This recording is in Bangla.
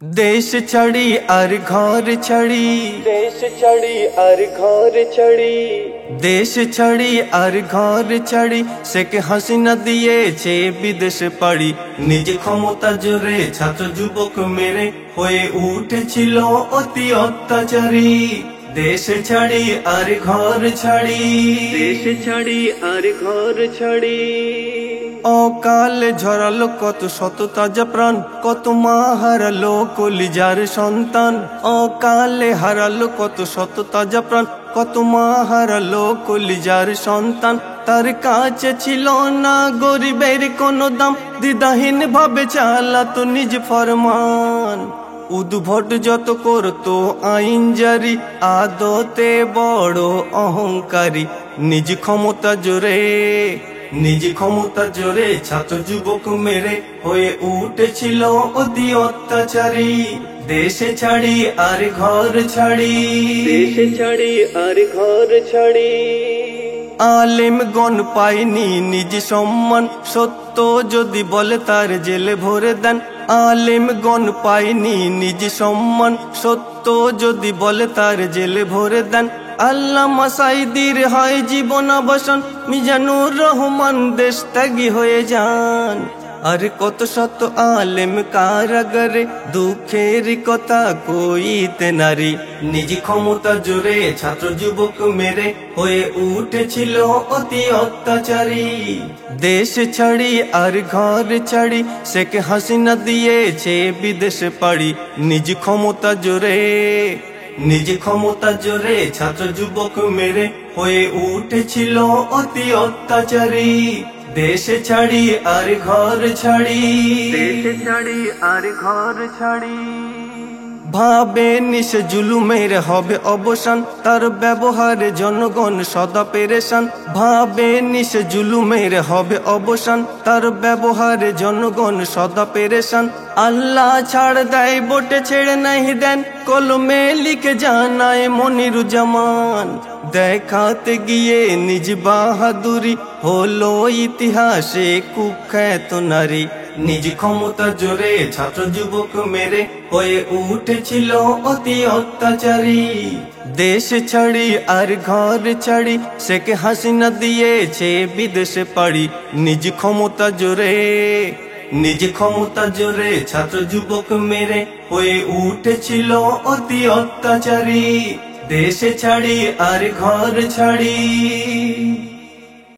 देश छड़ी और घर छड़ी, देश छड़ी और घर छड़ी, देश छड़ी और घर छड़ी शेख হাসিনা দিয়েছে বিদেশ পাড়ি। নিজ ক্ষমতা জোরে ছাত্র যুবক মেরে হয়ে উঠেছিল অতি অত্যাচারী। দেশ ছাড়ি আর ঘর ছাড়ি, দেশ ছাড়ি আর ঘর ছাড়ি। অকালে ঝরালো কত শত তাজা প্রাণ, কত মা হারালো কলিজার সন্তান। অকালে হারালো কত শত তাজা প্রাণ, কত মা হারালো কলিজার সন্তান। তার কাছে ছিল না গরিবের কোনো দাম, দ্বিধাহীন ভাবে চালাতো নিজ ফরমান। উদ্ভট যত করতো আইন জারি, আদতে বড় অহংকারী। নিজ ক্ষমতা জোরে, নিজ ক্ষমতা জোরে ছাত্র যুবক মেরে হয়ে উঠেছিল অতি অত্যাচারী। দেশে ছাড়ি আর ঘর ছাড়ি, দেশে ছাড়ি আর ঘর ছাড়ি। আলেমগণ পায়নি নিজ সম্মান, সত্য যদি বলে তার জেলে ভরে দেন। আলেমগণ পায়নি নিজ সম্মান, সত্য যদি বলে তার জেলে ভরে দেন। আল্লামা সাঈদীর হয় জীবন অবসান, মিজানুর রহমান দেশ ত্যাগী হয়ে যান। আর কত শত আলেম কারাগারে, দুঃখের কথা কইতে নারী। নিজ ক্ষমতা জোরে ছাত্র যুবক মেরে হয়ে উঠেছিল অতি অত্যাচারী। দেশ ছাড়ি আর ঘর ছাড়ি শেখ হাসিনা দিয়েছে বিদেশ পাড়ি। নিজ ক্ষমতা জোরে, নিজ ক্ষমতা জোরে ছাত্র যুবক মেরে হয়ে উঠেছিল অতি অত্যাচারী। দেশ ছাড়ি আর ঘর ছাড়ি, দেশ ছাড়ি আর ঘর ছাড়ি। ভাবে নিশে জুলুমের হবে অবসান, তার ব্যবহারে জনগণ সদা পেরেশান। ভাবে নিশে জুলুমের হবে অবসান, তার ব্যবহারে জনগণ সদা পেরেশান। আল্লাহ ছাড় দেয় বোটে ছেড়ে নাই দেন, কলমে লিখে জানায় মনিরুজ্জামান। দেখাতে গিয়ে নিজ বাহাদুরি হলো ইতিহাসে কুখ্যাত নারী। নিজ ক্ষমতা জোরে ছাত্র যুবক মেরে হয়ে উঠেছিল অতি অত্যাচারী। দেশ ছাড়ি আর ঘর ছাড়ি শেখ হাসিনা দিয়েছে বিদেশ পাড়ি। নিজ ক্ষমতা জোরে, নিজ ক্ষমতা জোরে ছাত্র যুবক মেরে হয়ে উঠেছিল অতি অত্যাচারী। দেশ ছাড়ি আর ঘর ছাড়ি।